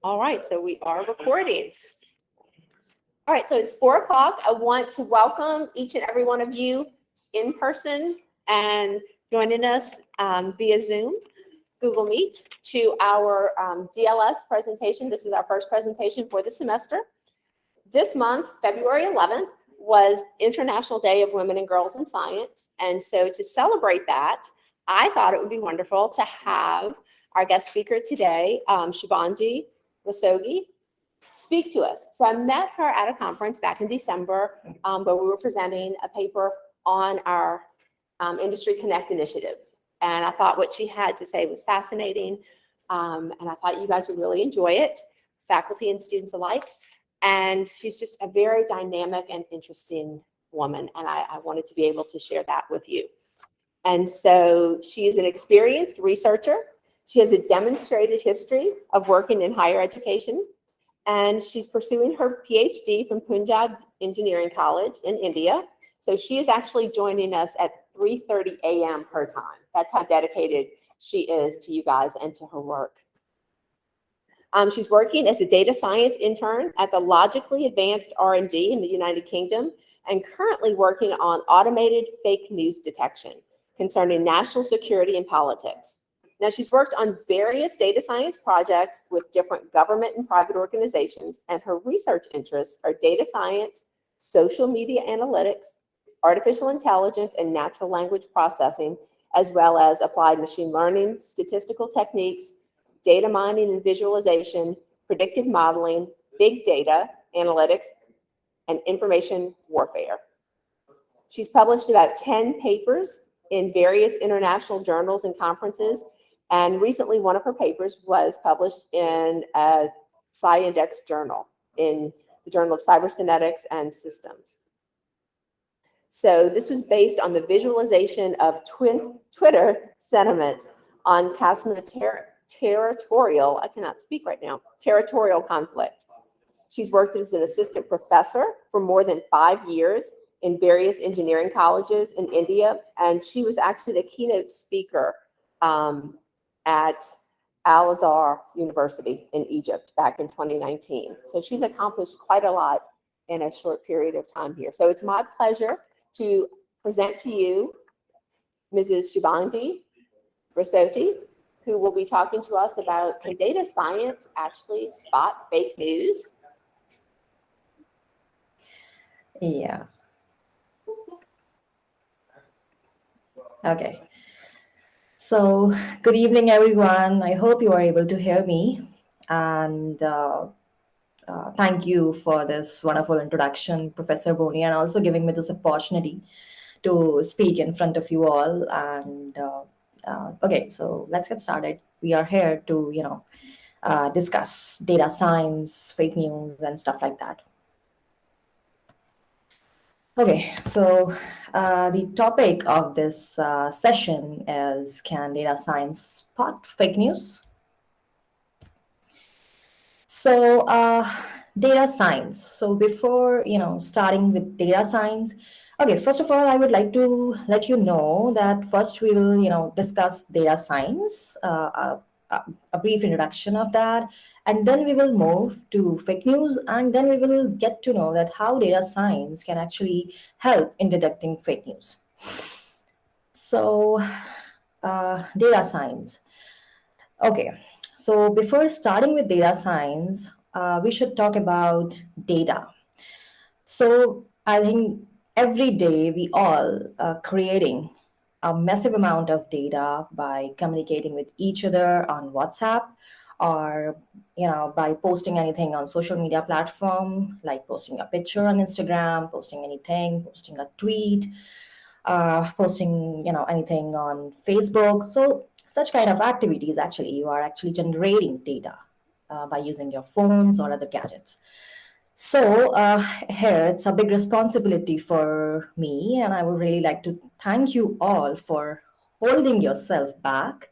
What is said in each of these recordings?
All right, so we are recording. All right, so it's 4 o'clock. I want to welcome each and every one of you in person and joining us via Zoom, Google Meet, to our DLS presentation. This is our first presentation for the semester. This month, February 11th, was International Day of Women and Girls in Science. And so to celebrate that, I thought it would be wonderful to have our guest speaker today, Shubhangi, Rastogi, speak to us. So I met her at a conference back in December, where we were presenting a paper on our Industry Connect initiative. And I thought what she had to say was fascinating. And I thought you guys would really enjoy it, faculty and students alike. And she's just a very dynamic and interesting woman. And I wanted to be able to share that with you. And so she is an experienced researcher. She has a demonstrated history of working in higher education, and she's pursuing her PhD from Punjab Engineering College in India. So she is actually joining us at 3:30 a.m. her time. That's how dedicated she is to you guys and to her work. She's working as a data science intern at the Logically Advanced R&D in the United Kingdom, and currently working on automated fake news detection concerning national security and politics. Now, she's worked on various data science projects with different government and private organizations, and her research interests are data science, social media analytics, artificial intelligence, and natural language processing, as well as applied machine learning, statistical techniques, data mining and visualization, predictive modeling, big data analytics, and information warfare. She's published about 10 papers in various international journals and conferences, and recently one of her papers was published in a SciIndex journal, in the Journal of Cybernetics and Systems. So this was based on the visualization of Twitter sentiments on Kashmir territorial, I cannot speak right now, territorial conflict. She's worked as an assistant professor for more than 5 years in various engineering colleges in India, and she was actually the keynote speaker at Al-Azhar University in Egypt back in 2019. So she's accomplished quite a lot in a short period of time here. So it's my pleasure to present to you Mrs. Shubhangi Rastogi, who will be talking to us about, can data science actually spot fake news? Yeah. Okay. So good evening, everyone. I hope you are able to hear me. And thank you for this wonderful introduction, Professor Boni, and also giving me this opportunity to speak in front of you all. And okay, so let's get started. We are here to, discuss data science, fake news, and stuff like that. Okay, so the topic of this session is, can data science spot fake news? So data science. So before, starting with data science, okay, first of all, I would like to let you know that first we will, discuss data science, a brief introduction of that, and then we will move to fake news, and then we will get to know that how data science can actually help in detecting fake news. So data science. Okay, so before starting with data science, we should talk about data. So I think every day we all are creating a massive amount of data by communicating with each other on WhatsApp, or by posting anything on social media platform, like posting a picture on Instagram, posting anything, posting a tweet, posting anything on Facebook. So such kind of activities, actually you are actually generating data by using your phones or other gadgets. So here it's a big responsibility for me, and I would really like to thank you all for holding yourself back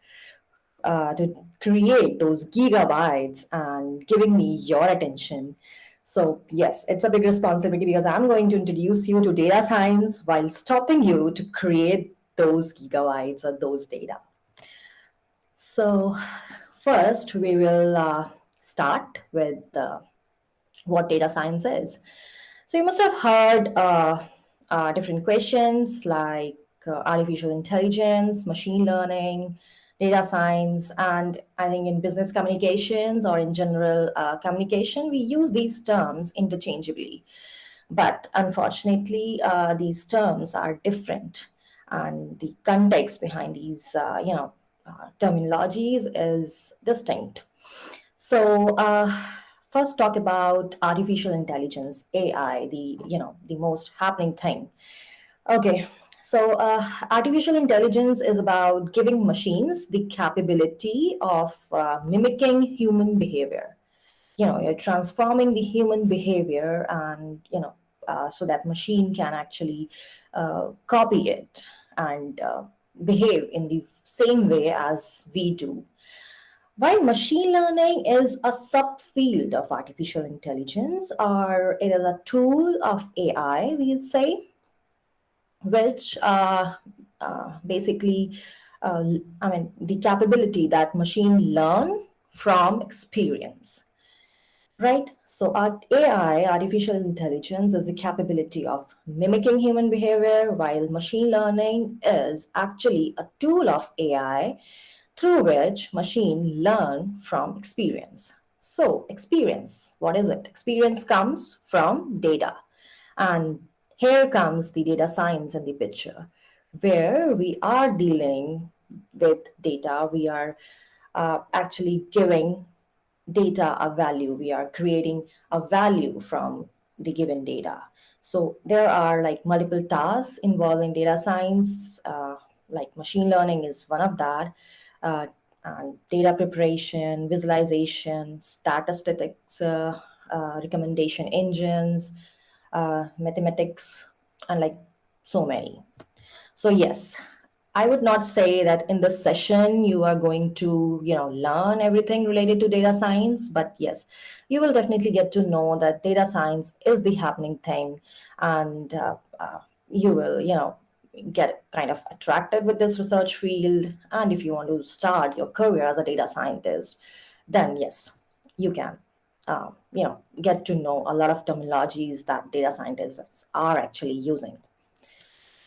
to create those gigabytes and giving me your attention. So yes, it's a big responsibility because I'm going to introduce you to data science while stopping you to create those gigabytes or those data. So first we will start with what data science is. So you must have heard different questions like artificial intelligence, machine learning, data science, and I think in business communications or in general communication, we use these terms interchangeably. But unfortunately, these terms are different, and the context behind these, terminologies is distinct. So first, talk about artificial intelligence, AI, the most happening thing. Okay, so artificial intelligence is about giving machines the capability of mimicking human behavior. You're transforming the human behavior, and so that machine can actually copy it and behave in the same way as we do. While machine learning is a subfield of artificial intelligence, or it is a tool of AI, we'll say, which basically, the capability that machine learn from experience. Right? So our AI, artificial intelligence, is the capability of mimicking human behavior, while machine learning is actually a tool of AI through which machine learn from experience. So experience, what is it? Experience comes from data. And here comes the data science in the picture, where we are dealing with data. We are actually giving data a value. We are creating a value from the given data. So there are like multiple tasks involving data science, like machine learning is one of that, uh, and data preparation, visualization, statistics, recommendation engines, mathematics, and like so many. So yes, I would not say that in this session you are going to, learn everything related to data science, but yes, you will definitely get to know that data science is the happening thing, and you will, get kind of attracted with this research field. And if you want to start your career as a data scientist, then yes, you can, get to know a lot of terminologies that data scientists are actually using.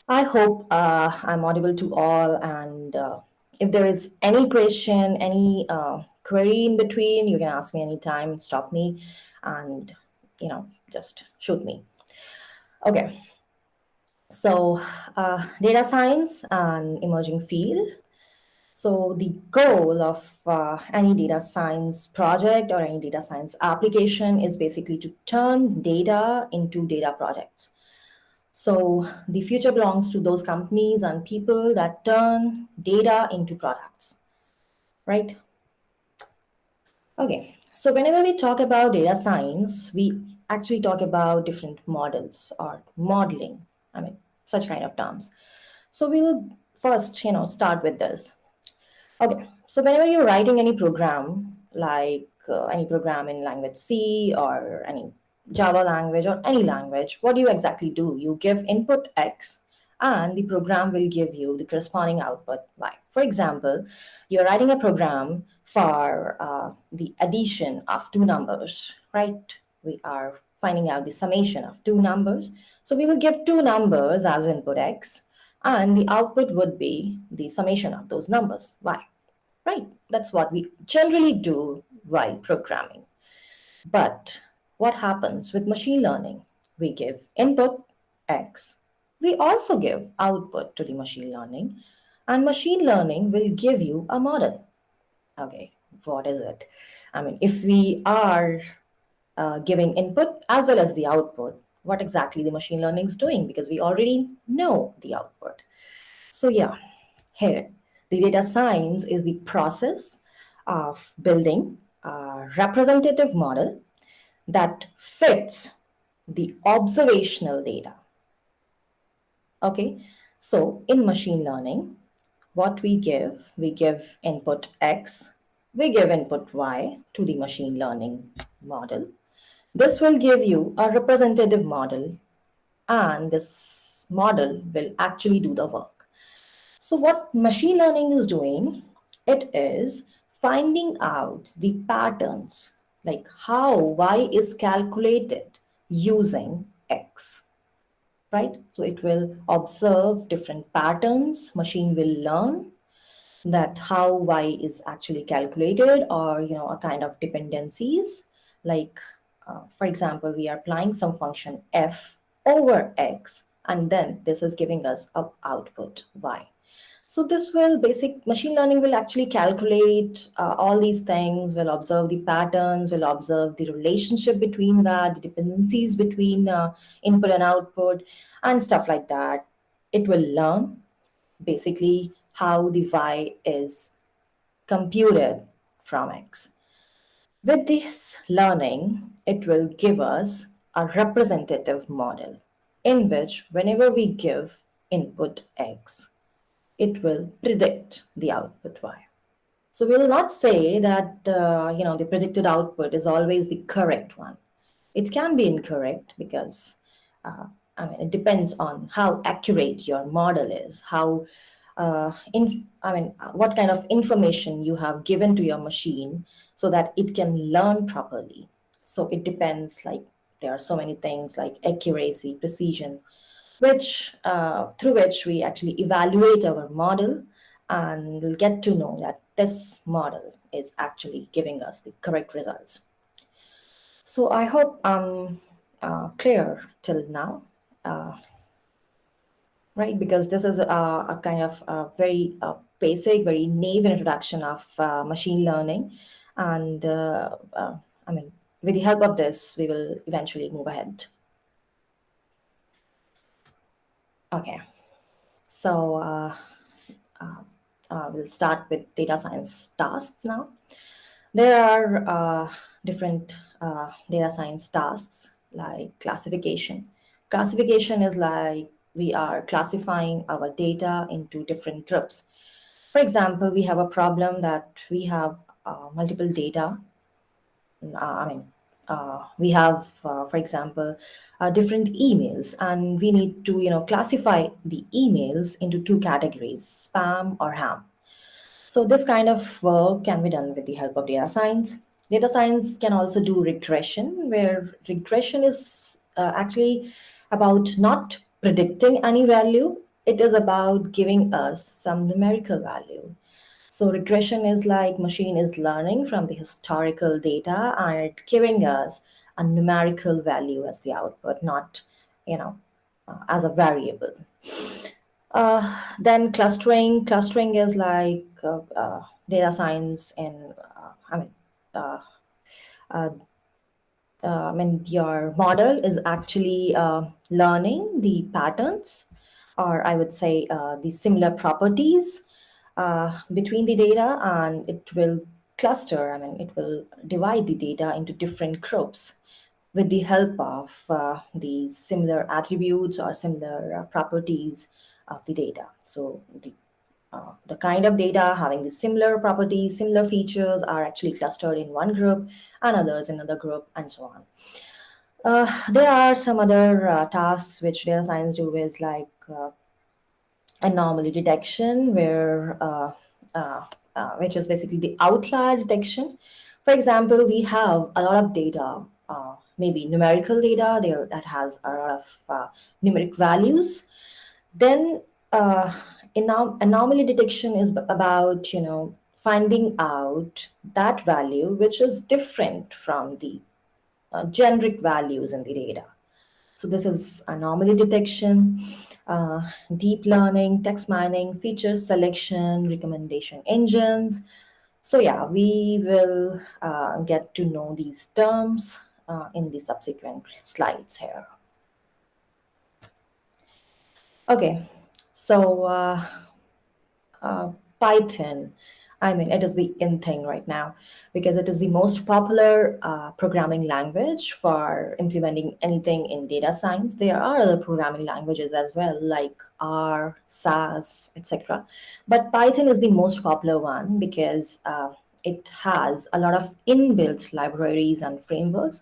I hope I'm audible to all. And if there is any question, any query in between, you can ask me anytime, stop me, and just shoot me. Okay. So, data science and emerging field. So, the goal of any data science project or any data science application is basically to turn data into data projects. So the future belongs to those companies and people that turn data into products, right? Okay, so whenever we talk about data science, we actually talk about different models or modeling. Such kind of terms. So we will first, start with this. Okay, so whenever you're writing any program, like any program in language C or any Java language or any language, what do you exactly do? You give input X and the program will give you the corresponding output Y. For example, you're writing a program for the addition of two numbers, right? We are finding out the summation of two numbers. So we will give two numbers as input X, and the output would be the summation of those numbers, Y. Right? That's what we generally do while programming. But what happens with machine learning? We give input X. We also give output to the machine learning, and machine learning will give you a model. Okay, what is it? If we are giving input as well as the output, what exactly the machine learning is doing, because we already know the output. So yeah, here, the data science is the process of building a representative model that fits the observational data. Okay, so in machine learning, what we give input X, we give input Y to the machine learning model. This will give you a representative model, and this model will actually do the work. So what machine learning is doing, it is finding out the patterns like how y is calculated using x, right? So it will observe different patterns, machine will learn that how y is actually calculated, or a kind of dependencies, like for example, we are applying some function f over x, and then this is giving us a output y. So this will basic machine learning will actually calculate all these things, will observe the patterns, will observe the relationship between that, the dependencies between input and output, and stuff like that. It will learn basically how the y is computed from x. With this learning, it will give us a representative model in which whenever we give input x, it will predict the output y. So we will not say that the predicted output is always the correct one. It can be incorrect because it depends on how accurate your model is, how what kind of information you have given to your machine so that it can learn properly. So it depends. Like there are so many things like accuracy, precision, which through which we actually evaluate our model, and we'll get to know that this model is actually giving us the correct results. So I hope I'm clear till now, right? Because this is a kind of very basic, very naive introduction of machine learning, and with the help of this, we will eventually move ahead. Okay, so we'll start with data science tasks now. There are different data science tasks like classification. Classification is like we are classifying our data into different groups. For example, we have a problem that we have multiple data. We have, for example, different emails, and we need to, classify the emails into two categories: spam or ham. So this kind of work can be done with the help of data science. Data science can also do regression, where regression is actually about not predicting any value. It is about giving us some numerical value. So regression is like machine is learning from the historical data and giving us a numerical value as the output, not, as a variable. Then clustering is like data science in, your model is actually learning the patterns, or I would say the similar properties between the data, and it will cluster, it will divide the data into different groups with the help of these similar attributes or similar properties of the data. So the kind of data having the similar properties, similar features are actually clustered in one group and others in another group, and so on. There are some other tasks which data science do with, like anomaly detection, where which is basically the outlier detection. For example, we have a lot of data, maybe numerical data there that has a lot of numeric values. Then anomaly detection is about finding out that value which is different from the generic values in the data. So this is anomaly detection, deep learning, text mining, feature selection, recommendation engines. So yeah, we will get to know these terms in the subsequent slides here. Okay, so Python. It is the in thing right now because it is the most popular programming language for implementing anything in data science. There are other programming languages as well, like R, SAS, etc. But Python is the most popular one because it has a lot of inbuilt libraries and frameworks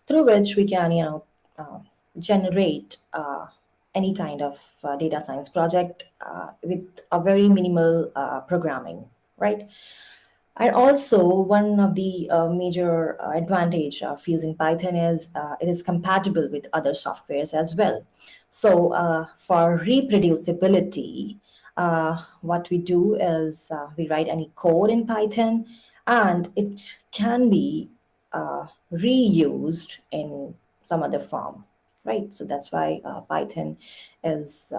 through which we can, generate any kind of data science project with a very minimal programming, right? And also, one of the major advantage of using Python is it is compatible with other softwares as well. So for reproducibility, what we do is we write any code in Python, and it can be reused in some other form, right? So that's why Python is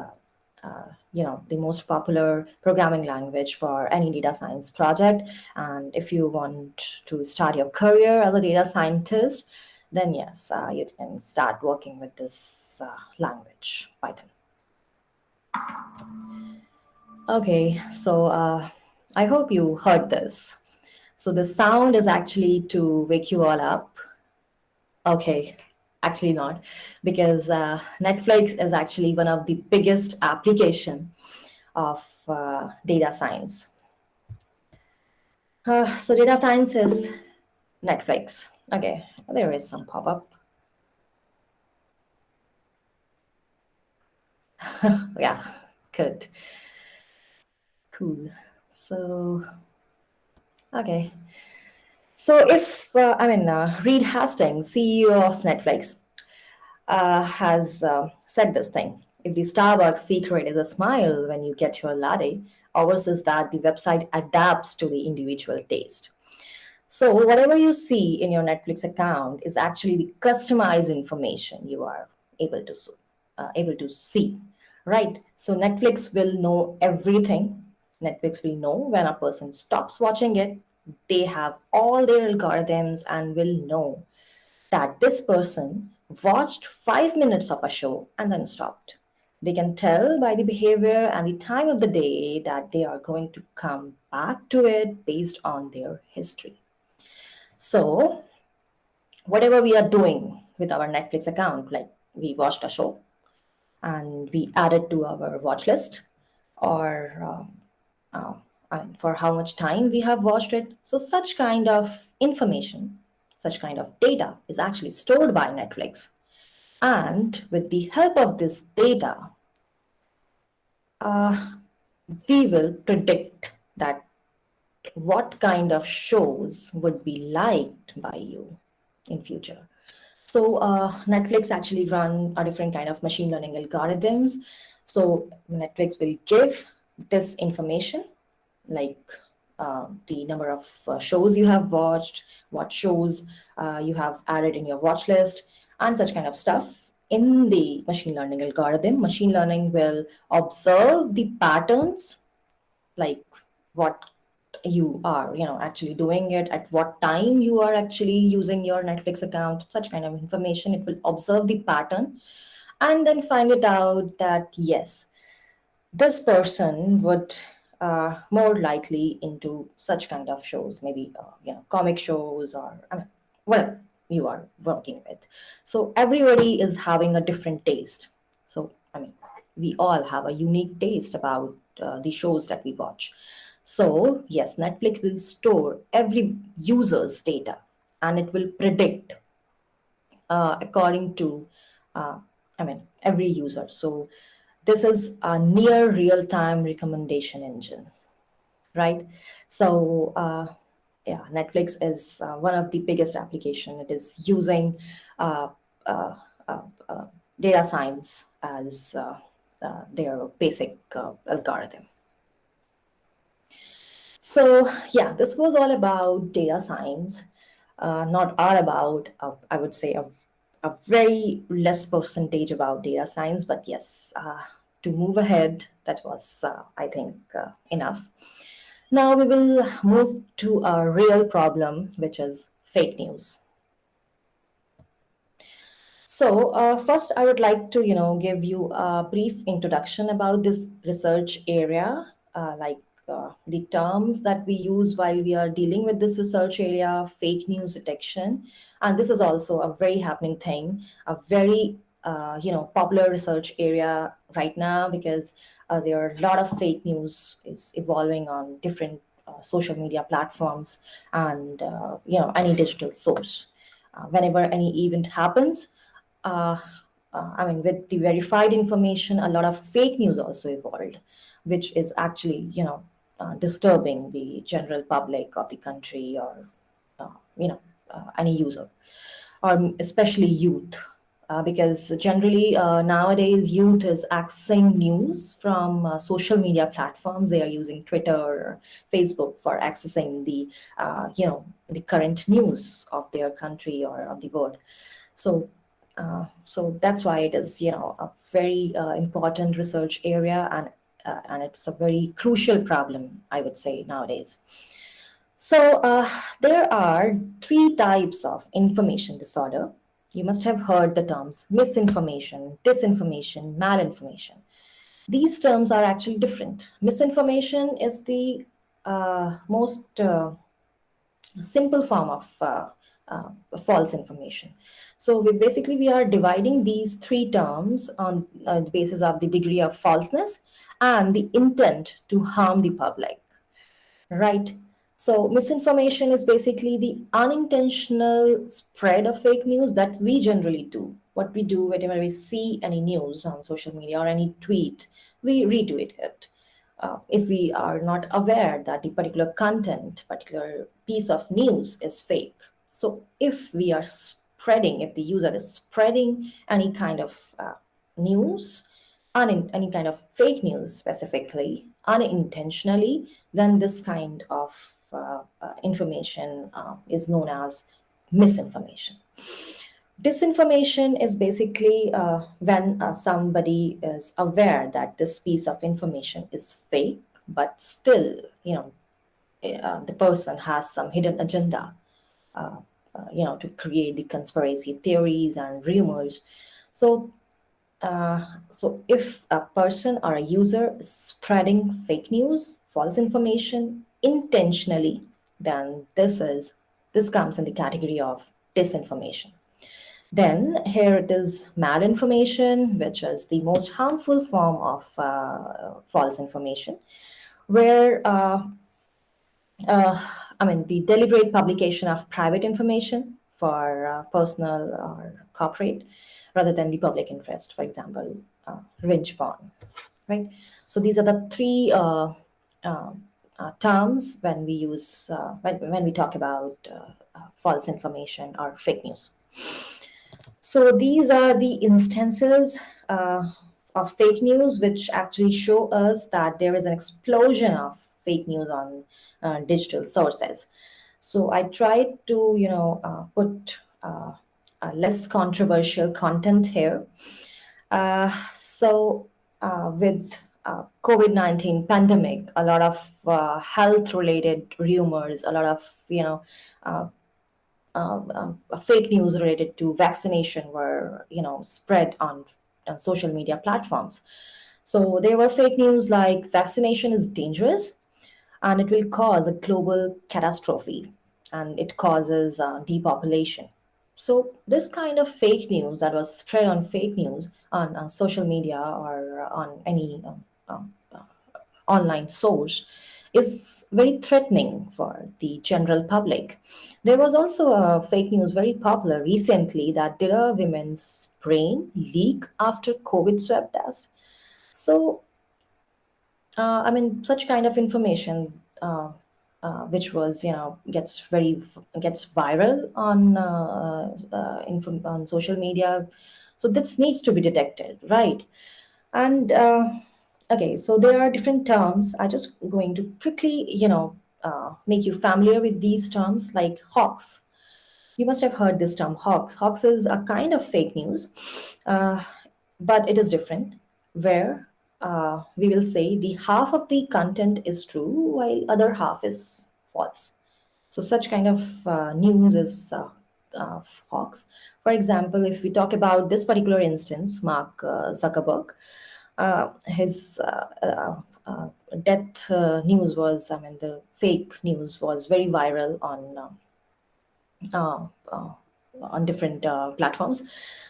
the most popular programming language for any data science project. And if you want to start your career as a data scientist, then yes, you can start working with this language, Python. Okay, so I hope you heard this. So the sound is actually to wake you all up. Okay, actually not, because Netflix is actually one of the biggest application of data science. So data science is Netflix. Okay, there is some pop-up. Yeah, good. Cool. So, okay. So if, Reed Hastings, CEO of Netflix, has said this thing. If the Starbucks secret is a smile when you get your latte, ours is that the website adapts to the individual taste. So whatever you see in your Netflix account is actually the customized information you are able to able to see, right? So Netflix will know everything. Netflix will know when a person stops watching it. They have all their algorithms and will know that this person watched 5 minutes of a show and then stopped. They can tell by the behavior and the time of the day that they are going to come back to it based on their history. So, whatever we are doing with our Netflix account, like we watched a show and we added to our watch list, or and for how much time we have watched it. So, such kind of information, such kind of data is actually stored by Netflix. And with the help of this data, we will predict that what kind of shows would be liked by you in future. So Netflix actually run a different kind of machine learning algorithms. So Netflix will give this information, like the number of shows you have watched, what shows you have added in your watch list, and such kind of stuff. In the machine learning algorithm, machine learning will observe the patterns, like what you are actually doing it, at what time you are actually using your Netflix account, such kind of information. It will observe the pattern and then find it out that yes, this person would more likely into such kind of shows, maybe comic shows, or whatever you are working with. So everybody is having a different taste. So we all have a unique taste about the shows that we watch. So yes, Netflix will store every user's data and it will predict according to every user. So this is a near real-time recommendation engine, right? So yeah, Netflix is one of the biggest application. It is using uh, uh, uh, uh, data science as their basic algorithm. So yeah, this was all about data science. Not all about, I would say, a very less percentage about data science, but yes, to move ahead, that was, I think, enough. Now we will move to a real problem, which is fake news. So first, I would like to, give you a brief introduction about this research area, like the terms that we use while we are dealing with this research area, fake news detection. And this is also a very happening thing, a very, popular research area right now, because there are a lot of fake news is evolving on different social media platforms and, any digital source. Whenever any event happens, uh, with the verified information, a lot of fake news also evolved, which is actually, disturbing the general public of the country, or uh, you know any user, or especially youth, because generally nowadays youth is accessing news from social media platforms. They are using Twitter or Facebook for accessing the current news of their country or of the world. So so that's why it is a very important research area, and it's a very crucial problem, I would say, nowadays. So there are three types of information disorder. You must have heard the terms misinformation, disinformation, malinformation. These terms are actually different. Misinformation is the most simple form of false information. So we are dividing these three terms on the basis of the degree of falseness and the intent to harm the public. Right. So misinformation is basically the unintentional spread of fake news that we generally do. What we do whenever we see any news on social media or any tweet, we retweet it. If we are not aware that the particular content, particular piece of news is fake. So if the user is spreading any kind of news, any kind of fake news specifically, unintentionally, then this kind of information is known as misinformation. Disinformation is basically when somebody is aware that this piece of information is fake, but still, the person has some hidden agenda, to create the conspiracy theories and rumors. So so if a person or a user is spreading fake news, false information intentionally, then this comes in the category of disinformation. Then here it is malinformation, which is the most harmful form of false information, where the deliberate publication of private information for personal or corporate rather than the public interest, for example, revenge porn, right? So these are the three uh, terms when we use when we talk about false information or fake news. So these are the instances of fake news which actually show us that there is an explosion of fake news on digital sources. So I tried to, put less controversial content here. With COVID-19 pandemic, a lot of health-related rumors, a lot of, uh, fake news related to vaccination were spread on social media platforms. So there were fake news like vaccination is dangerous and it will cause a global catastrophe, and it causes depopulation. So this kind of fake news that was spread on fake news on social media or on any online source is very threatening for the general public. There was also a fake news very popular recently that did a women's brain leak after COVID swab test. So such kind of information, which was, gets viral on social media. So this needs to be detected, right? And okay, so there are different terms. I just going to quickly, make you familiar with these terms like hoax. You must have heard this term hoax. Hoax is a kind of fake news, but it is different, where we will say the half of the content is true while other half is false. So such kind of news is hoax. For example, if we talk about this particular instance, Mark Zuckerberg, his death news was, the fake news was very viral uh, uh, on different platforms.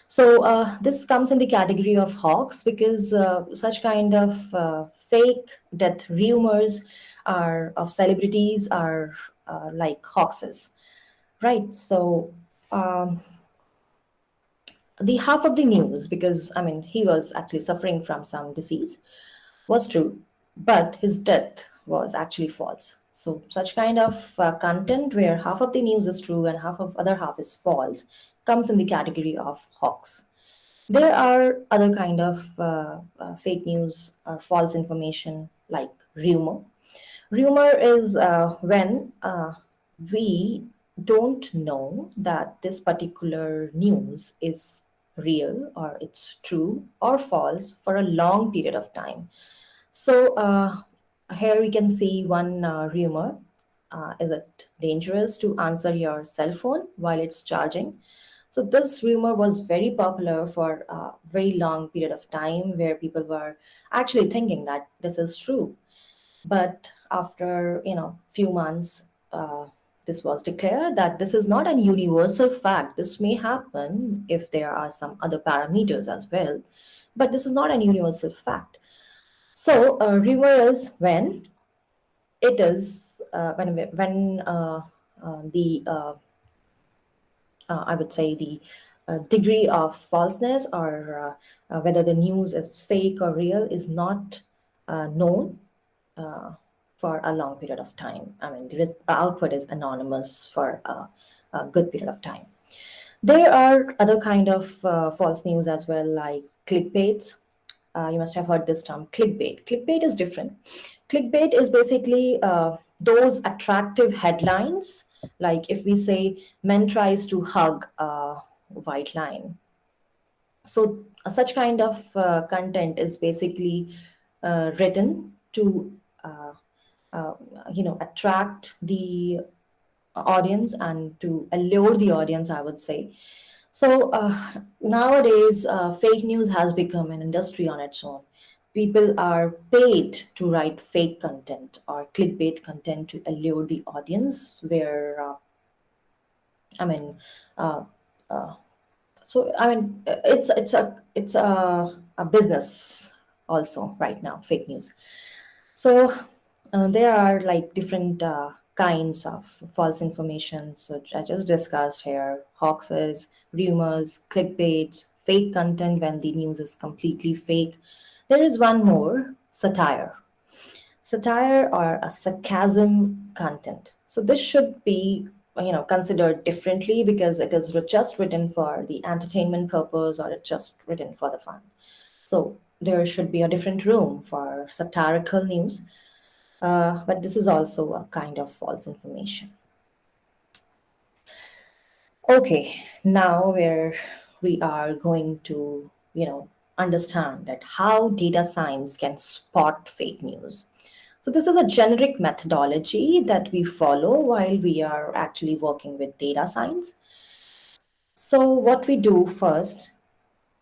So this comes in the category of hoax because such kind of fake death rumors are of celebrities are like hoaxes, right? So the half of the news, because he was actually suffering from some disease, was true, but his death was actually false. So such kind of content where half of the news is true and half of other half is false comes in the category of hoax. There are other kind of fake news or false information like rumor. Rumor is when we don't know that this particular news is real or it's true or false for a long period of time. So here we can see one rumor. Is it dangerous to answer your cell phone while it's charging? So this rumor was very popular for a very long period of time where people were actually thinking that this is true. But after few months, this was declared that this is not a universal fact. This may happen if there are some other parameters as well, but this is not a universal fact. So rumor is when it is when the I would say the degree of falseness or whether the news is fake or real is not known uh, for a long period of time. I mean, the output is anonymous for a good period of time. There are other kind of false news as well, like clickbaits. You must have heard this term, clickbait. Clickbait is different. Clickbait is basically those attractive headlines, like if we say men tries to hug a white line. So such kind of content is basically written to uh, uh, attract the audience and to allure the audience, I would say. So nowadays, fake news has become an industry on its own. People are paid to write fake content or clickbait content to allure the audience. Where I mean, uh, uh, so I mean, it's a business also right now. Fake news. So there are like different kinds of false information. So I just discussed here hoaxes, rumors, clickbaits, fake content when the news is completely fake. There is one more, satire. Satire or a sarcasm content. So this should be considered differently because it is just written for the entertainment purpose or it's just written for the fun. So there should be a different room for satirical news, but this is also a kind of false information. Okay, now where we are going to, understand that how data science can spot fake news. So this is a generic methodology that we follow while we are actually working with data science. So what we do first,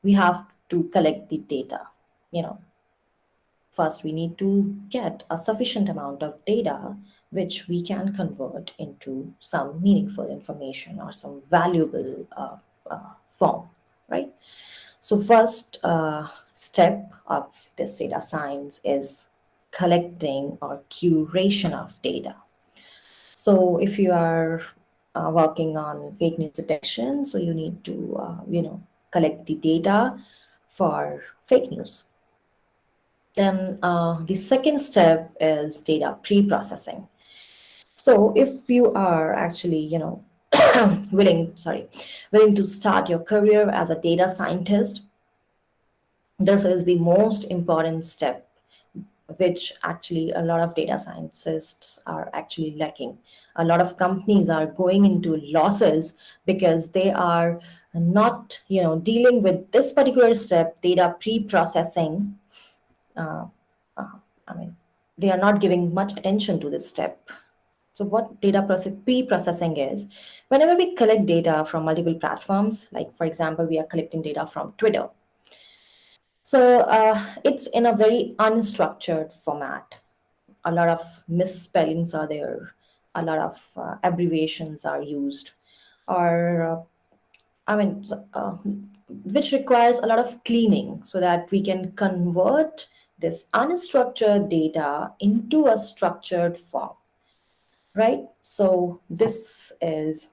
we have to collect the data. You know, First, we need to get a sufficient amount of data which we can convert into some meaningful information or some valuable form, right? So, first step of this data science is collecting or curation of data. So, if you are working on fake news detection, so you need to, collect the data for fake news. Then the second step is data pre-processing. So if you are actually, willing to start your career as a data scientist, this is the most important step, which actually a lot of data scientists are actually lacking. A lot of companies are going into losses because they are not, dealing with this particular step, data pre-processing. uh, I mean, they are not giving much attention to this step. So, what pre-processing is, whenever we collect data from multiple platforms, like for example, we are collecting data from Twitter. So, it's in a very unstructured format. A lot of misspellings are there, a lot of abbreviations are used, or I mean, which requires a lot of cleaning so that we can convert this unstructured data into a structured form, right? So this is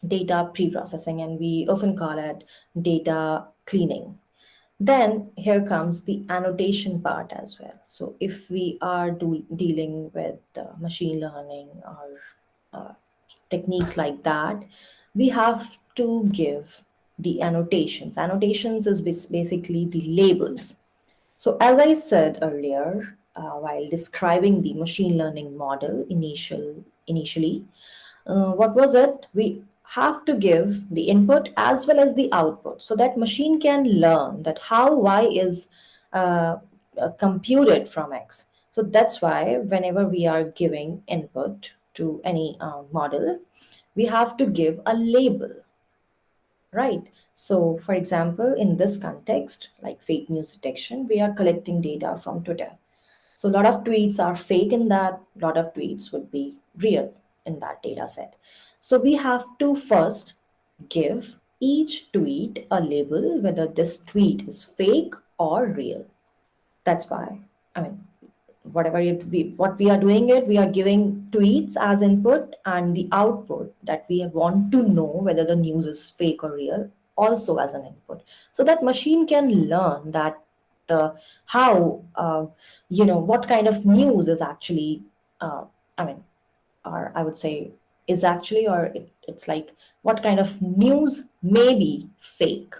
data pre-processing, and we often call it data cleaning. Then here comes the annotation part as well. So if we are dealing with machine learning or uh, techniques like that, we have to give the annotations. Annotations is basically the labels. So as I said earlier, while describing the machine learning model initially, what was it? We have to give the input as well as the output so that machine can learn that how y is computed from x. So that's why whenever we are giving input to any model, we have to give a label, right? So for example, in this context, like fake news detection, we are collecting data from Twitter. So a lot of tweets are fake in that, a lot of tweets would be real in that data set. So we have to first give each tweet a label whether this tweet is fake or real. That's why, I mean, what we are doing it, we are giving tweets as input and the output that we want to know whether the news is fake or real also as an input. So that machine can learn that how what kind of news is actually I mean or I would say is actually it's like what kind of news may be fake.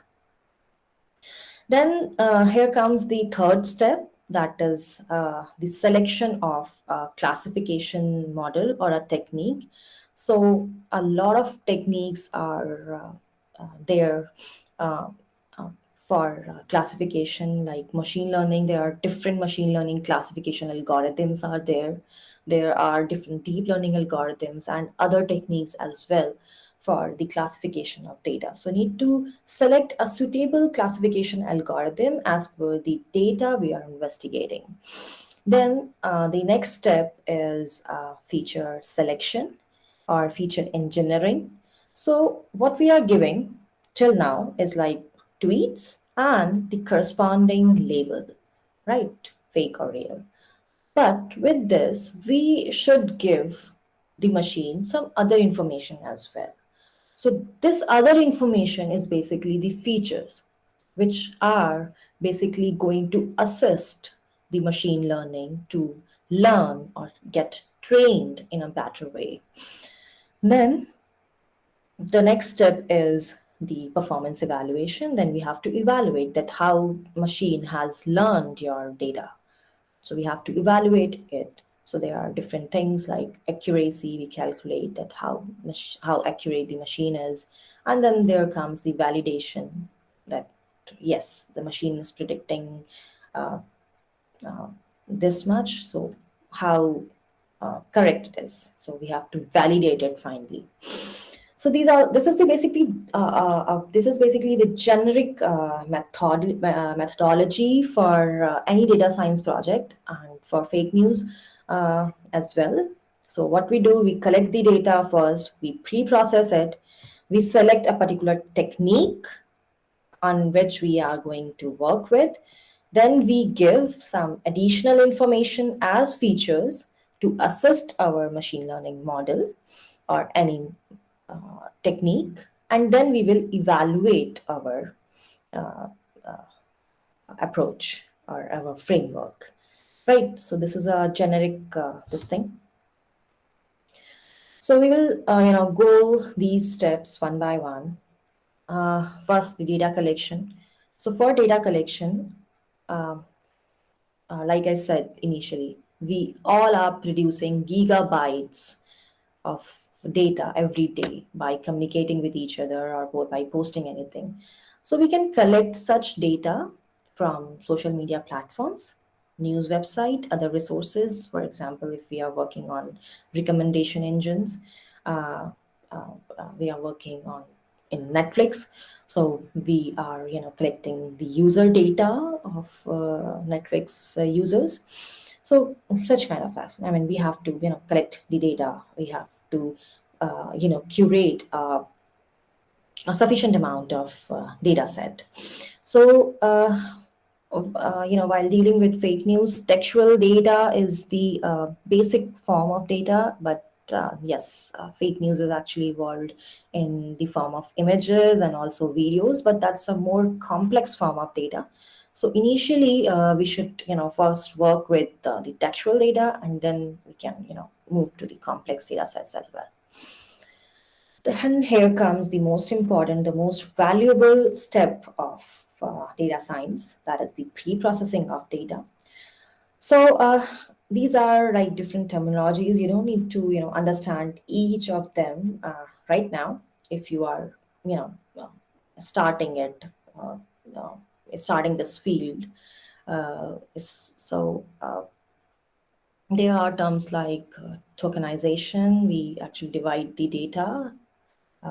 Then here comes the third step, that is the selection of a classification model or a technique. So a lot of techniques are there uh, for classification, like machine learning. There are different machine learning classification algorithms are there. There are different deep learning algorithms and other techniques as well for the classification of data. So need to select a suitable classification algorithm as per the data we are investigating. Then the next step is feature selection or feature engineering. So what we are giving till now is like tweets and the corresponding label, right? Fake or real. But with this, we should give the machine some other information as well. So this other information is basically the features which are basically going to assist the machine learning to learn or get trained in a better way. Then the next step is the performance evaluation. Then we have to evaluate that how machine has learned your data. So we have to evaluate it. So there are different things like accuracy. We calculate that how accurate the machine is, and then there comes the validation that yes, the machine is predicting uh, this much. So how correct it is. So we have to validate it finally. So this is basically the generic methodology for any data science project and for fake news as well. So what we do, we collect the data first, we pre-process it, we select a particular technique on which we are going to work with. Then we give some additional information as features to assist our machine learning model or any technique, and then we will evaluate our approach or our framework, right? So this is a generic this thing. So we will go these steps one by one. First, the data collection. So for data collection, like I said initially, we all are producing gigabytes of data every day by communicating with each other or by posting anything. So we can collect such data from social media platforms, news website, other resources. For example, if we are working on recommendation engines, uh, we are working on in Netflix. So we are, collecting the user data of Netflix users. So such kind of that. I mean, we have to, collect the data. We have to, curate a sufficient amount of data set. So, while dealing with fake news, textual data is the basic form of data, but yes, fake news is actually evolved in the form of images and also videos, but that's a more complex form of data. So initially, we should, first work with the textual data, and then we can, move to the complex data sets as well. Then here comes the most important, the most valuable step of data science, that is the pre-processing of data. So these are like different terminologies. You don't need to, understand each of them right now. If you are, you know, uh, starting it, uh, uh, starting this field. There are terms like tokenization. We actually divide the data.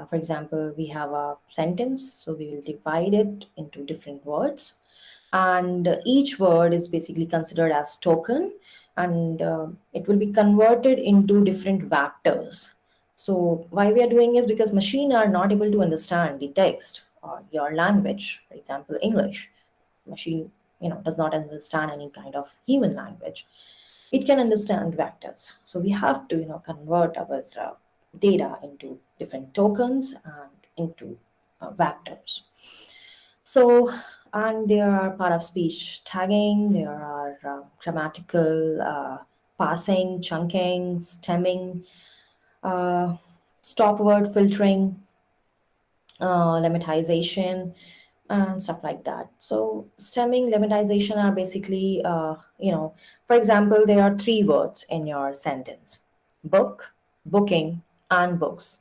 For example, we have a sentence, so we will divide it into different words, and each word is basically considered as token, and it will be converted into different vectors. So why we are doing is because machine are not able to understand the text or your language, for example, English. Machine, does not understand any kind of human language. It can understand vectors. So we have to, convert our data into different tokens and into vectors. So, and there are part of speech tagging, there are grammatical parsing, chunking, stemming, uh, stop word filtering, lemmatization, and stuff like that. So stemming, lemmatization are basically, for example, there are three words in your sentence: book, booking, and books.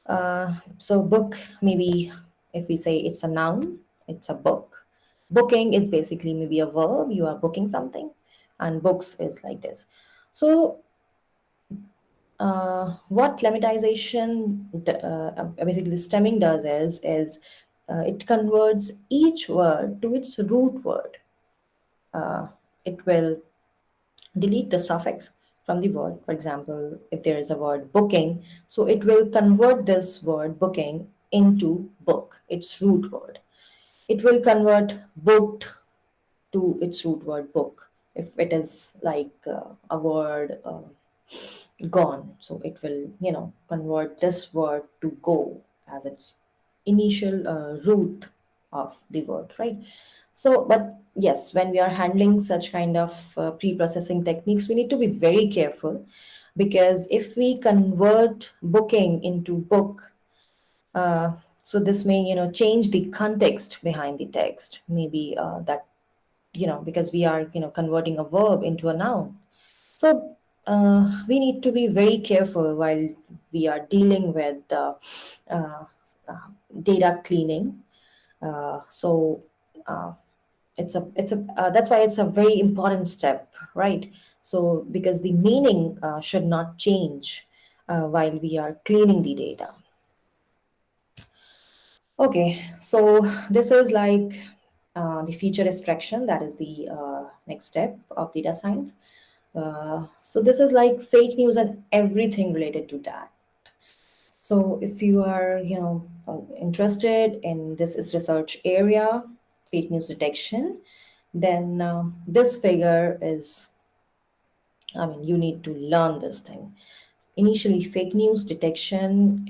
So book, maybe if we say it's a noun, it's a book. Booking is basically maybe a verb, you are booking something, and books is like this. So what lemmatization, basically stemming does is it converts each word to its root word. It will delete the suffix from the word. For example, if there is a word booking, so it will convert this word booking into book, its root word. It will convert booked to its root word book. If it is like a word gone, so it will, convert this word to go as its initial root of the word, right? So, but yes, when we are handling such kind of pre-processing techniques, we need to be very careful, because if we convert booking into book, uh, so this may, change the context behind the text. Maybe that, because we are, converting a verb into a noun. So we need to be very careful while we are dealing with uh, uh, data cleaning. So that's why it's a very important step, right? So because the meaning should not change while we are cleaning the data. Okay, so this is like the feature extraction. That is the next step of data science. So this is like fake news and everything related to that. So if you are, interested in this is research area, fake news detection, then this figure is, I mean, you need to learn this thing. Initially, fake news detection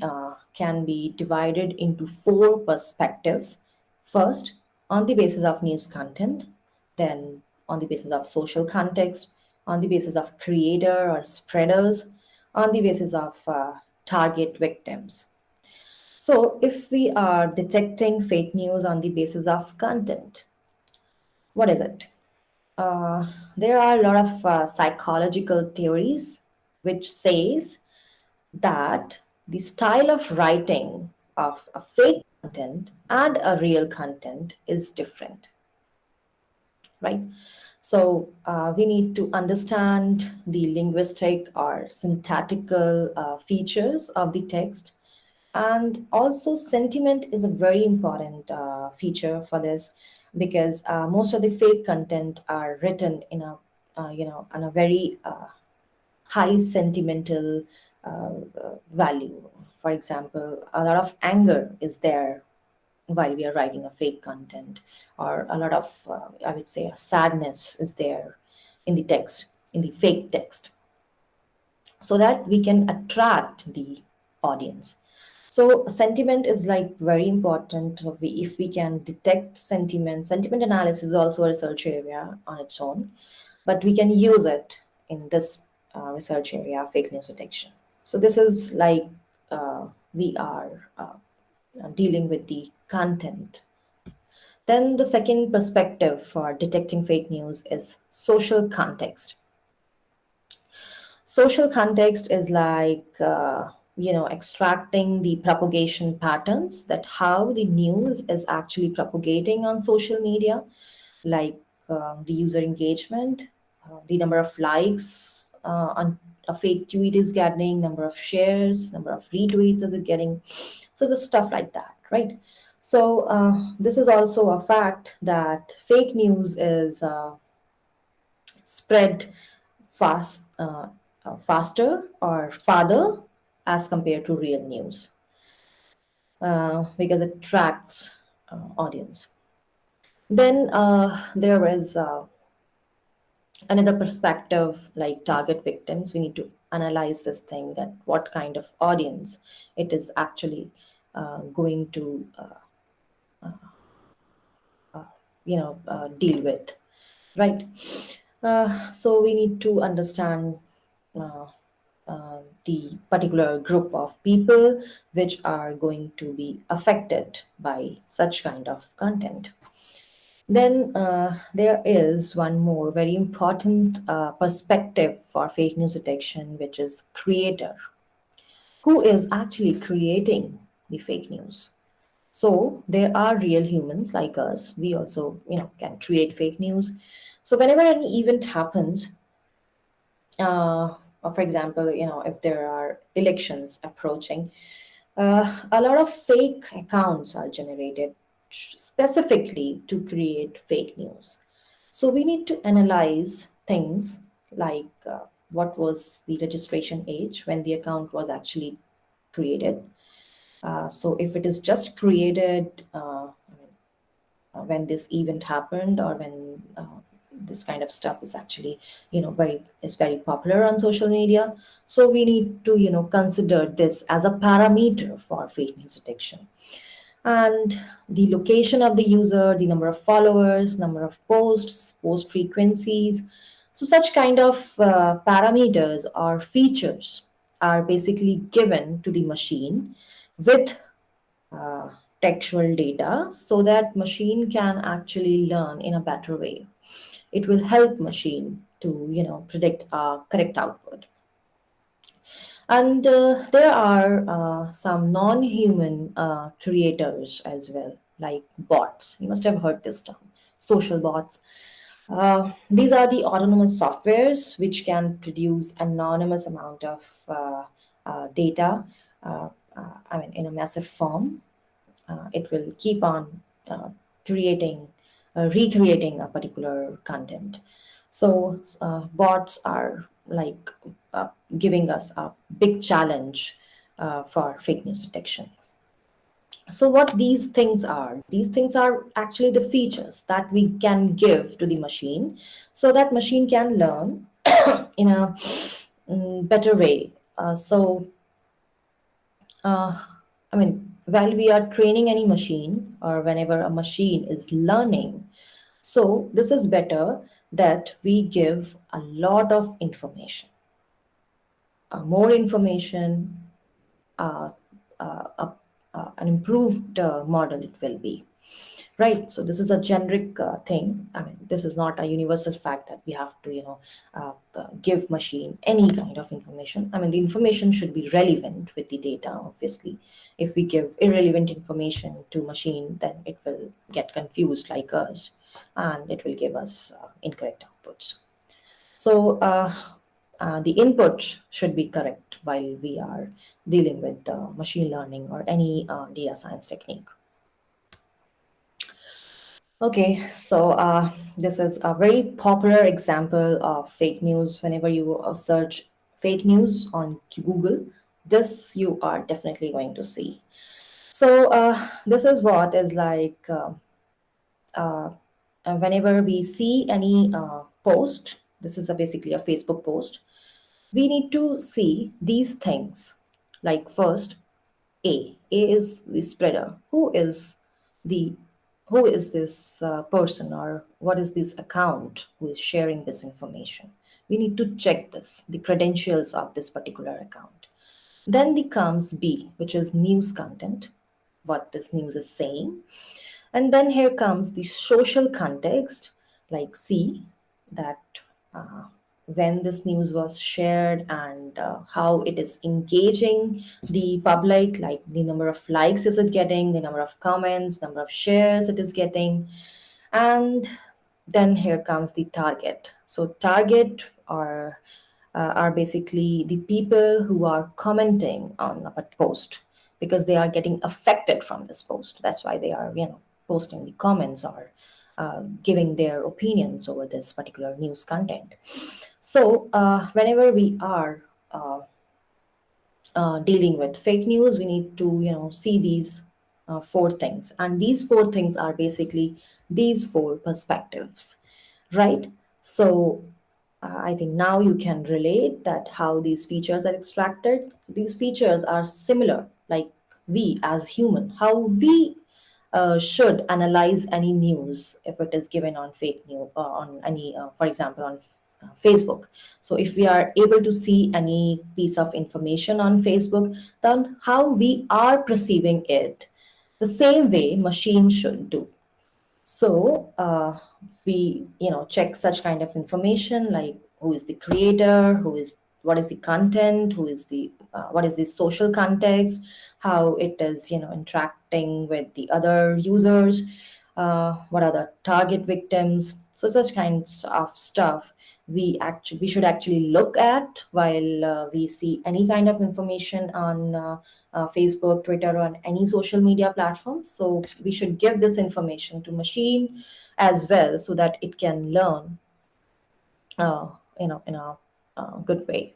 can be divided into four perspectives. First, on the basis of news content, then on the basis of social context, on the basis of creator or spreaders, on the basis of target victims. So, if we are detecting fake news on the basis of content, what is it? There are a lot of psychological theories which says that the style of writing of a fake content and a real content is different, right? So we need to understand the linguistic or syntactical features of the text. And also, sentiment is a very important feature for this, because most of the fake content are written in a, on a very high sentimental value. For example, a lot of anger is there while we are writing a fake content, or a lot of, I would say, sadness is there in the text, in the fake text. so that we can attract the audience. So sentiment is like very important. If we can detect sentiment analysis is also a research area on its own, but we can use it in this research area, fake news detection. So this is like we are dealing with the content. Then the second perspective for detecting fake news is social context. Social context is like extracting the propagation patterns, that how the news is actually propagating on social media, like the user engagement, the number of likes on a fake tweet is getting, number of shares, number of retweets is it getting, so just stuff like that, right? So this is also a fact that fake news is spread faster or farther as compared to real news, because it attracts audience. Then there is another perspective, like target victims. We need to analyze this thing, that what kind of audience it is actually going to deal with, right? So we need to understand uh, the particular group of people which are going to be affected by such kind of content. Then there is one more very important perspective for fake news detection, which is creator. Who is actually creating the fake news? So there are real humans like us. We also, can create fake news. So whenever any event happens, for example, if there are elections approaching, a lot of fake accounts are generated specifically to create fake news. So we need to analyze things like what was the registration age when the account was actually created. So if it is just created when this event happened, or when this kind of stuff is actually very popular on social media, so we need to consider this as a parameter for fake news detection. And the location of the user, the number of followers, number of posts, post frequencies, so such kind of parameters or features are basically given to the machine with uh, textual data, so that machine can actually learn in a better way. It will help machine to predict a correct output. And there are some non-human creators as well, like bots. You must have heard this term, social bots. These are the autonomous softwares which can produce anonymous amount of data, in a massive form. It will keep on creating, recreating a particular content. So bots are like giving us a big challenge for fake news detection. So what these things are actually the features that we can give to the machine, so that machine can learn in a better way. While we are training any machine, or whenever a machine is learning, so this is better that we give a lot of information, more information, uh, uh, an improved model it will be. Right. So this is a generic thing. This is not a universal fact that we have to, give machine any kind of information. The information should be relevant with the data, obviously. If we give irrelevant information to machine, then it will get confused like us, and it will give us incorrect outputs. So the input should be correct while we are dealing with machine learning or any data science technique. Okay, so this is a very popular example of fake news. Whenever you search fake news on Google, this you are definitely going to see. So this is what is like uh, whenever we see any post, this is basically a Facebook post. We need to see these things. Like first, A is the spreader. The who is this person, or what is this account who is sharing this information? We need to check this, the credentials of this particular account. Then the comes B, which is news content, what this news is saying. And then here comes the social context, like C, that uh, when this news was shared and how it is engaging the public, like the number of likes is it getting, the number of comments, number of shares it is getting. And then here comes the target. So target are basically the people who are commenting on a post, because they are getting affected from this post. That's why they are, posting the comments or giving their opinions over this particular news content. So whenever we are dealing with fake news, we need to, see these four things, and these four things are basically these four perspectives, right? So I think now you can relate that how these features are extracted. These features are similar, like we as human, how we should analyze any news if it is given on fake news, on any, for example, on Facebook. So if we are able to see any piece of information on Facebook, then how we are perceiving it, the same way machine should do. So we, check such kind of information, like who is the creator, what is the content, what is the social context, how it is, interacting with the other users, what are the target victims. So such kinds of stuff we should actually look at while we see any kind of information on Facebook, Twitter, or any social media platforms. So we should give this information to machine as well, so that it can learn, uh, in a good way.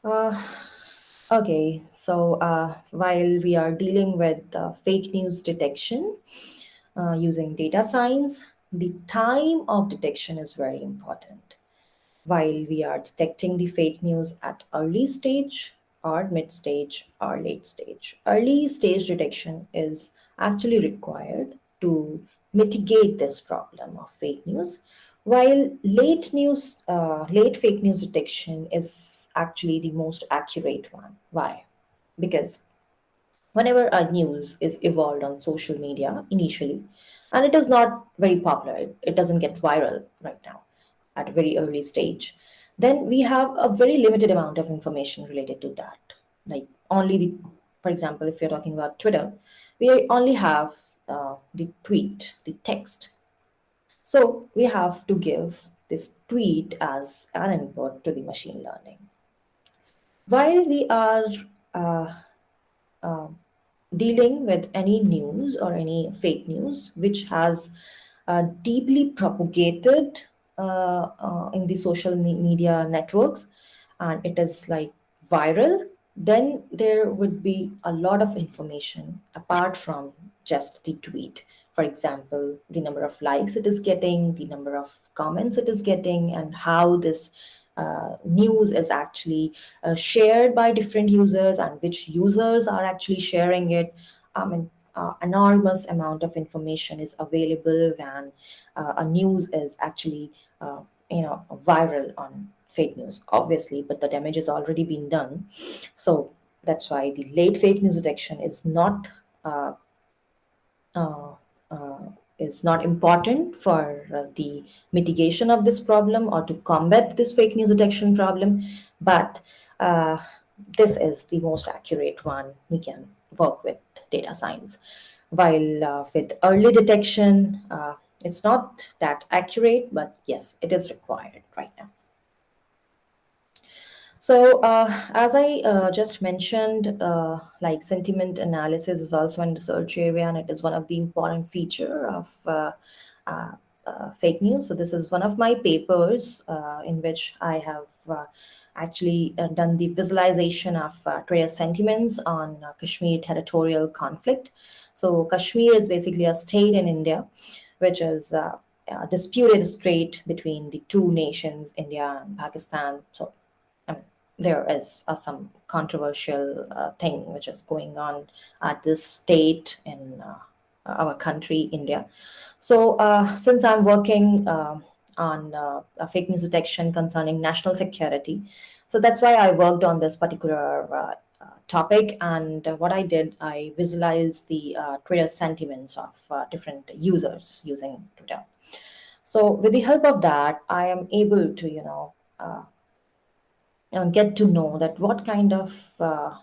Uh, okay, so while we are dealing with fake news detection using data science, the time of detection is very important. While we are detecting the fake news at early stage or mid stage or late stage. Early stage detection is actually required to mitigate this problem of fake news, while late fake news detection is actually the most accurate one. Why? Because whenever a news is evolved on social media initially, and it is not very popular, it doesn't get viral right now at a very early stage, then we have a very limited amount of information related to that. Like only the, for example, if you're talking about Twitter, we only have the tweet, the text. So we have to give this tweet as an input to the machine learning. While we are uh, uh, dealing with any news or any fake news which has deeply propagated in the social media networks, and it is like viral, then there would be a lot of information apart from just the tweet. For example, the number of likes it is getting, the number of comments it is getting, and how this news is actually shared by different users, and which users are actually sharing it. An enormous amount of information is available when a news is actually, viral on fake news, obviously, but the damage has already been done. So that's why the late fake news detection uh, uh, uh, is not important for the mitigation of this problem or to combat this fake news detection problem, but uh, this is the most accurate one we can work with data science. While with early detection, it's not that accurate, but yes, it is required right now. So, as I just mentioned, like sentiment analysis is also in research area, and it is one of the important feature of uh, fake news. So, this is one of my papers in which I have actually done the visualization of Twitter sentiments on Kashmir territorial conflict. So, Kashmir is basically a state in India, which is disputed strait between the two nations, India and Pakistan. So, I mean, there is some controversial thing which is going on at this state in our country, India. So, since I'm working on fake news detection concerning national security, so that's why I worked on this particular topic. And what I did, I visualized the Twitter sentiments of different users using Twitter. So, with the help of that, I am able to, get to know that what kind of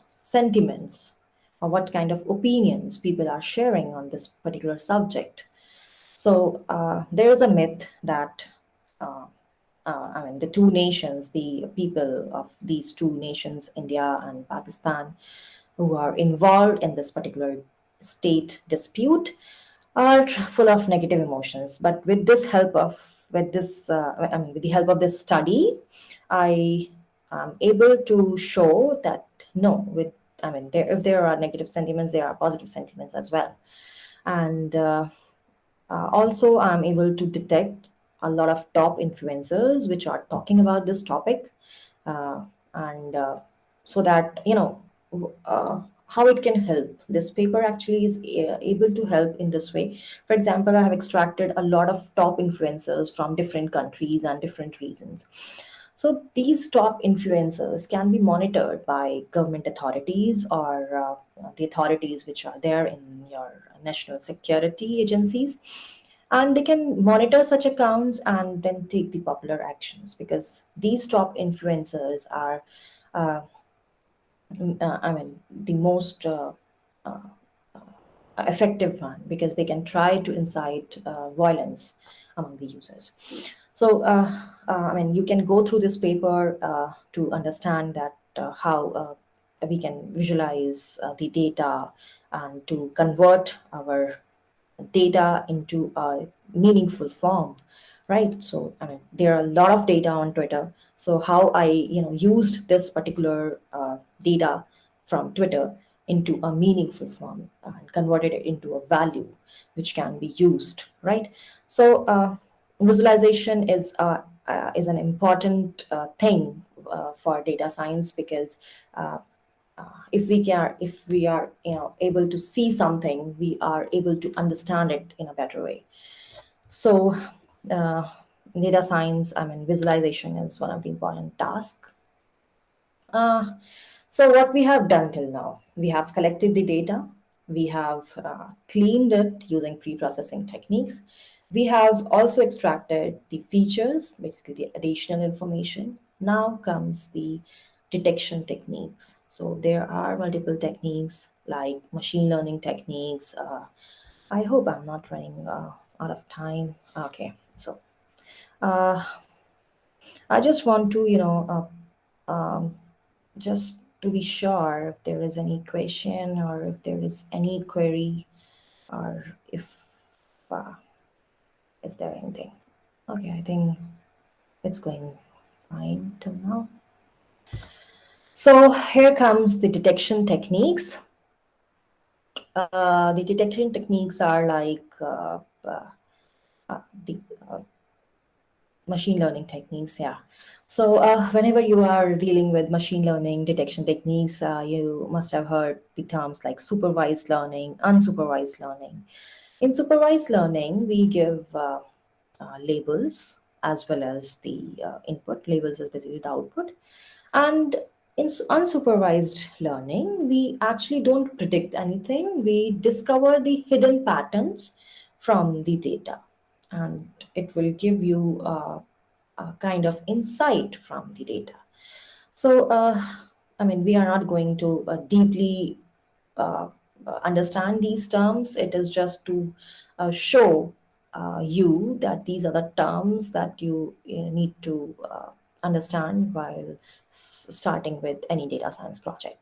sentiments or what kind of opinions people are sharing on this particular subject. So there is a myth that uh, I mean, the two nations, the people of these two nations, India and Pakistan, who are involved in this particular state dispute, are full of negative emotions. But with this help of with this, I mean, with the help of this study, I am able to show that no, with I mean, if there are negative sentiments, there are positive sentiments as well, and also, I'm able to detect a lot of top influencers which are talking about this topic, uh, and so that how it can help. This paper actually is able to help in this way. For example, I have extracted a lot of top influencers from different countries and different regions. So these top influencers can be monitored by government authorities or the authorities which are there in your national security agencies. And they can monitor such accounts and then take the popular actions, because these top influencers are, uh, I mean, the most effective one, because they can try to incite violence among the users. So, I mean, you can go through this paper to understand that how we can visualize the data and to convert our data into a meaningful form, right? So I mean, there are a lot of data on Twitter. So how I used this particular data from Twitter into a meaningful form and converted it into a value which can be used, right? So visualization is an important thing for data science, because if we are able to see something, we are able to understand it in a better way. So uh, data science, I mean, visualization is one of the important tasks. uh, so what we have done till now, we have collected the data, we have cleaned it using pre-processing techniques. We have also extracted the features, basically the additional information. Now comes the detection techniques. So there are multiple techniques like machine learning techniques. I hope I'm not running out of time. Okay, so uh, I just want to, just to be sure if there is any question or if there is any query, or if uh, is there anything. Okay, I think it's going fine till now. So here comes the detection techniques. The detection techniques are like the machine learning techniques, yeah. So whenever you are dealing with machine learning detection techniques, you must have heard the terms like supervised learning, unsupervised learning. In supervised learning, we give labels as well as the input. Labels is basically the output. And in unsupervised learning, we actually don't predict anything. We discover the hidden patterns from the data, and it will give you a kind of insight from the data. So, I mean, we are not going to deeply uh, understand these terms. It is just to show you that these are the terms that you need to understand while starting with any data science project,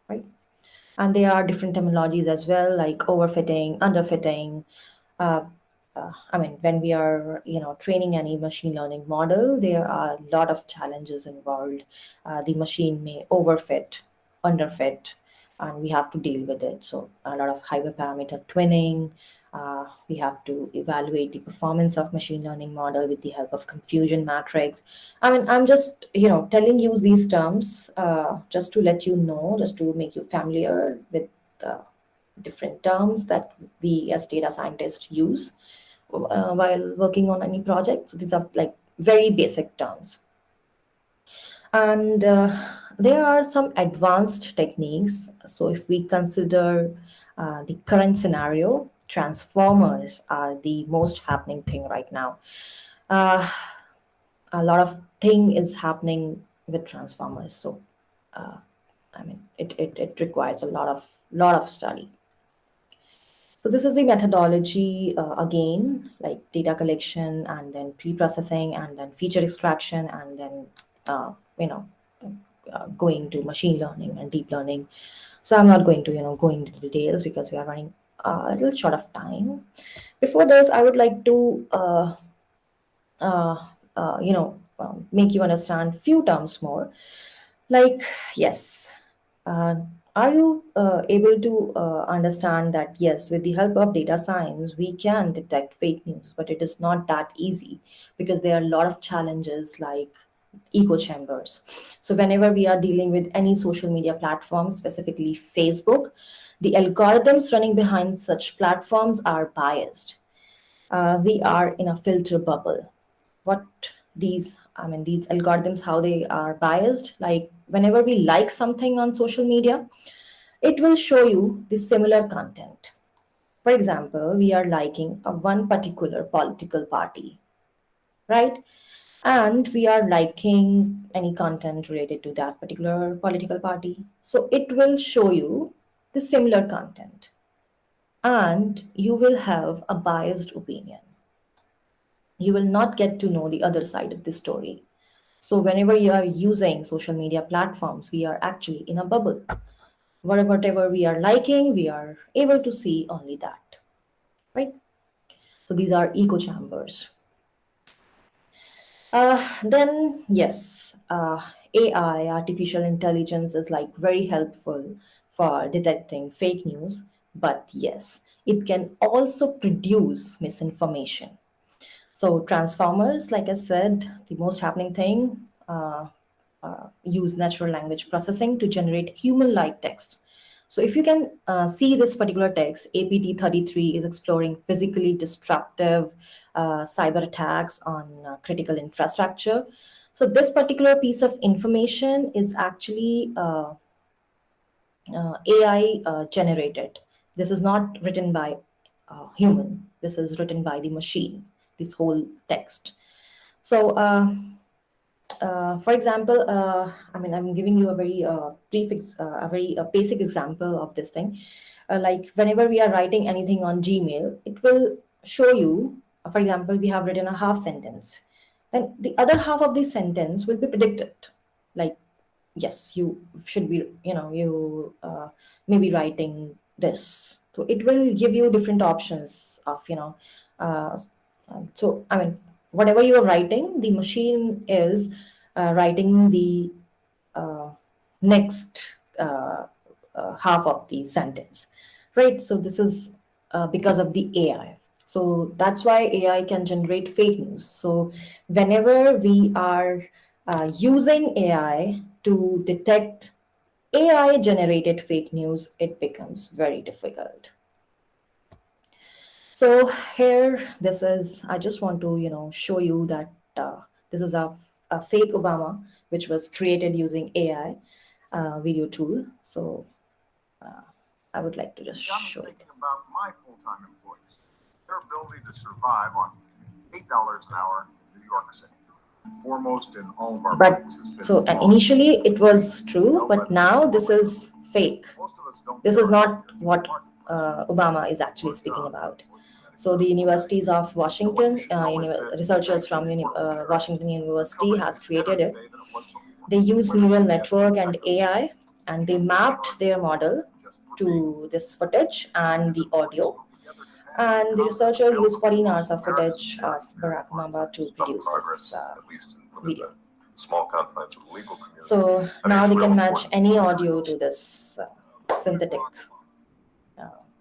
right? And there are different terminologies as well, like overfitting, underfitting. Uh, I mean, when we are, training any machine learning model, there are a lot of challenges involved. The machine may overfit, underfit, and we have to deal with it. So a lot of hyperparameter twinning, We have to evaluate the performance of machine learning model with the help of confusion matrix. I mean, I'm just telling you these terms just to let you know, just to make you familiar with the different terms that we as data scientists use while working on any project. So these are like very basic terms. And there are some advanced techniques. So if we consider the current scenario, transformers are the most happening thing right now. Uh, a lot of thing is happening with transformers. So I mean, it requires a lot of study. So this is the methodology again, like data collection and then pre-processing and then feature extraction and then uh, you know going to machine learning and deep learning. So I'm not going to go into details because we are running a little short of time. Before this, I would like to uh, make you understand few terms more. Like, yes, uh, are you able to understand that, yes, with the help of data science, we can detect fake news, but it is not that easy because there are a lot of challenges like echo chambers. So, whenever we are dealing with any social media platform, specifically Facebook, the algorithms running behind such platforms are biased. We are in a filter bubble. What these algorithms, how they are biased, like whenever we like something on social media, it will show you the similar content. For example, we are liking a one particular political party, right? And we are liking any content related to that particular political party, so it will show you the similar content, and you will have a biased opinion. You will not get to know the other side of the story. So whenever you are using social media platforms, we are actually in a bubble. Whatever we are liking, we are able to see only that, right? So these are echo chambers. Then yes, AI, artificial intelligence, is like very helpful for detecting fake news. But yes, it can also produce misinformation. So transformers, like I said, the most happening thing, use natural language processing to generate human-like texts. So if you can see this particular text, APT33 is exploring physically disruptive cyber attacks on critical infrastructure. So this particular piece of information is actually AI generated. This is not written by human. This is written by the machine. This whole text. So, for example, I'm giving you a very a very basic example of this thing. Like whenever we are writing anything on Gmail, it will show you. For example, we have written a half sentence, then the other half of the sentence will be predicted. Like, yes, you should be, you may be writing this. So it will give you different options of, uh, so I mean, whatever you are writing, the machine is writing the uh, next half of the sentence, right? So this is because of the AI. So that's why AI can generate fake news. So whenever we are using AI to detect AI generated fake news, it becomes very difficult. So here, this is, I just want to, show you that this is a fake Obama, which was created using AI video tool. So I would like to just show it. Thinking about my full-time employees, their ability to survive on $8 an hour in New York City. Foremost in all of our But minds has been so, and initially it was true, but now this is fake. This is not what Obama is actually speaking about. So the universities of Washington, researchers from Washington University has created it. They used neural network and AI, and they mapped their model to this footage and the audio. And the researchers used 14 hours of footage of Barack Obama to produce this video. Small confines of the legal community. So now they can match any audio to this synthetic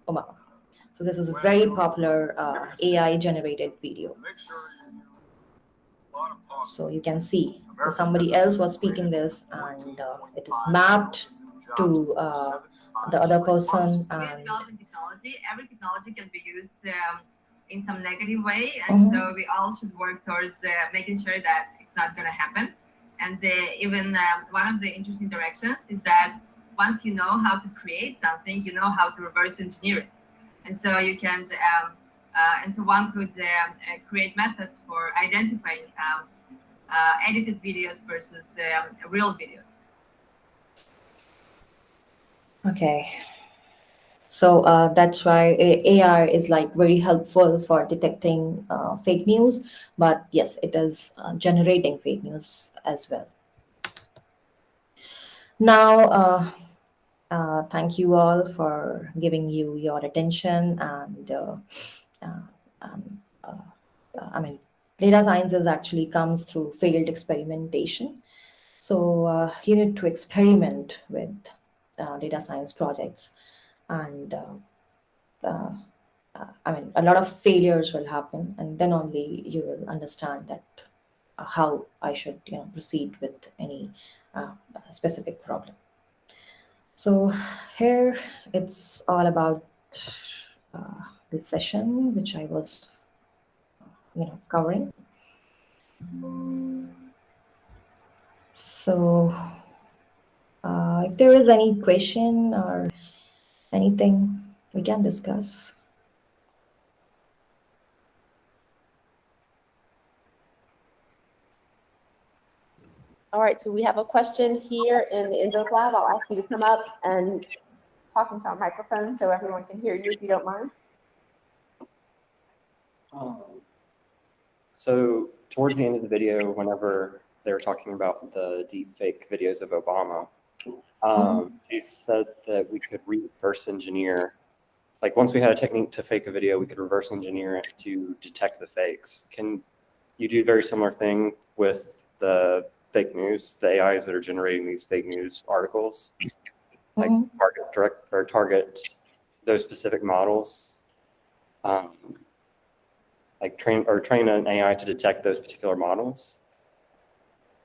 Obama. So this is a very popular AI generated video. Make sure you use a lot of positive. So you can see somebody else was speaking this, and it is mapped to the other person. We are And developing technology. Every technology can be used in some negative way, and so we all should work towards making sure that it's not going to happen. And even one of the interesting directions is that once you know how to create something, you know how to reverse engineer it. And so you can, and so one could create methods for identifying edited videos versus real videos. okay, so that's why AR is like very helpful for detecting fake news. But yes, it is generating fake news as well. Now, thank you all for giving you your attention. And I mean, data sciences actually comes through failed experimentation. So you need to experiment with data science projects, and I mean, a lot of failures will happen, and then only you will understand that how I should, proceed with any specific problem. So here it's all about this session, which I was, covering. So if there is any question or anything, we can discuss. All right, so we have a question here in the Invoke Lab. I'll ask you to come up and talk into our microphone so everyone can hear you if you don't mind. So towards the end of the video, whenever they were talking about the deep fake videos of Obama, he said that we could reverse engineer. Like once we had a technique to fake a video, we could reverse engineer it to detect the fakes. Can you do a very similar thing with the fake news, the AIs that are generating these fake news articles? Like target those specific models, like train an AI to detect those particular models?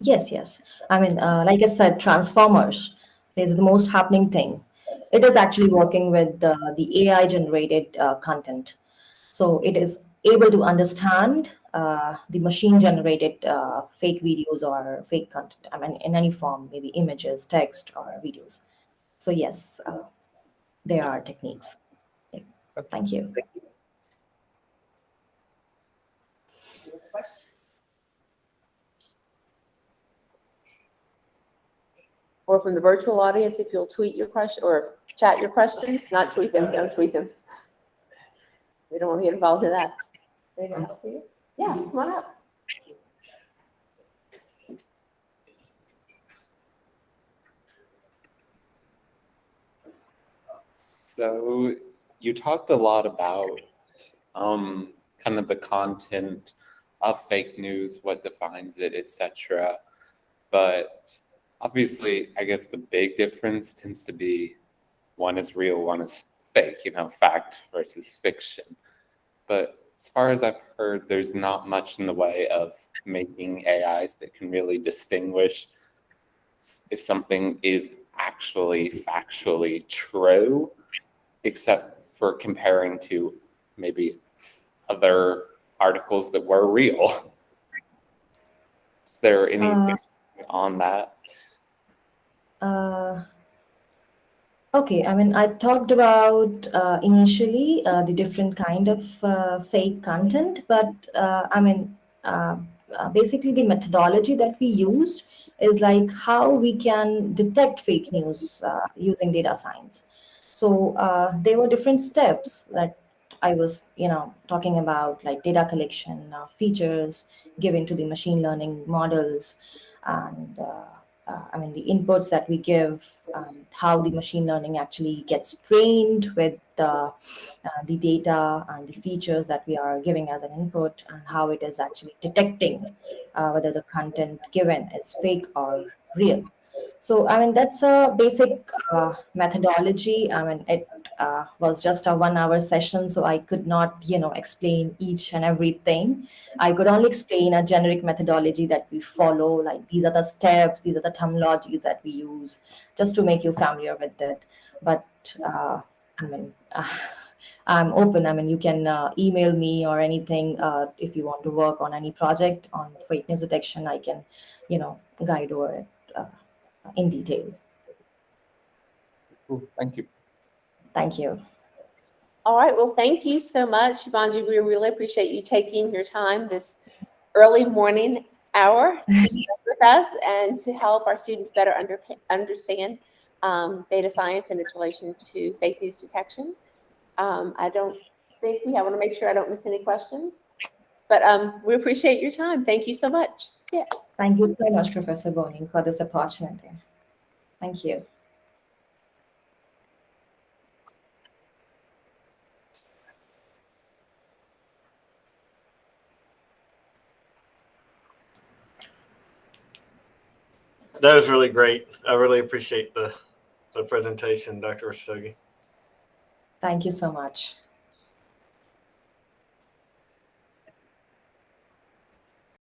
Yes. I mean, like I said, transformers is the most happening thing. It is actually working with the AI generated content. So it is able to understand the machine generated fake videos or fake content. I mean, in any form, maybe images, text, or videos. So yes, there are techniques. Yeah. Thank you. Or from the virtual audience, if you'll tweet your question or chat your questions, not tweet them, don't tweet them. We don't want to get involved in that. Anyone else here? Yeah, come on up. So you talked a lot about kind of the content of fake news, what defines it, etc. But obviously, I guess the big difference tends to be one is real, one is fake, fact versus fiction. But as far as I've heard, there's not much in the way of making AIs that can really distinguish if something is actually factually true, except for comparing to maybe other articles that were real. Is there anything on that? Okay, I mean, I talked about initially the different kind of fake content, but I mean, basically the methodology that we used is like how we can detect fake news using data science. So there were different steps that I was, talking about, like data collection features given to the machine learning models, and I mean, the inputs that we give, how the machine learning actually gets trained with the data and the features that we are giving as an input, and how it is actually detecting whether the content given is fake or real. So, I mean, that's a basic methodology. I mean, it was just a 1 hour session, so I could not, explain each and everything. I could only explain a generic methodology that we follow, like these are the steps, these are the terminologies that we use, just to make you familiar with it. But I mean, I'm open. I mean, you can email me or anything if you want to work on any project on fake news detection. I can, guide over it in detail. Cool. Thank you. Thank you. All right. Well, thank you so much, Shubhangi. We really appreciate you taking your time this early morning hour to share with us and to help our students better understand data science and its relation to fake news detection. I don't think I want to make sure I don't miss any questions, but we appreciate your time. Thank you so much. Yeah. Thank you so much, Professor Boning, for this opportunity. Thank you. That was really great. I really appreciate the presentation, Dr. Rastogi. Thank you so much.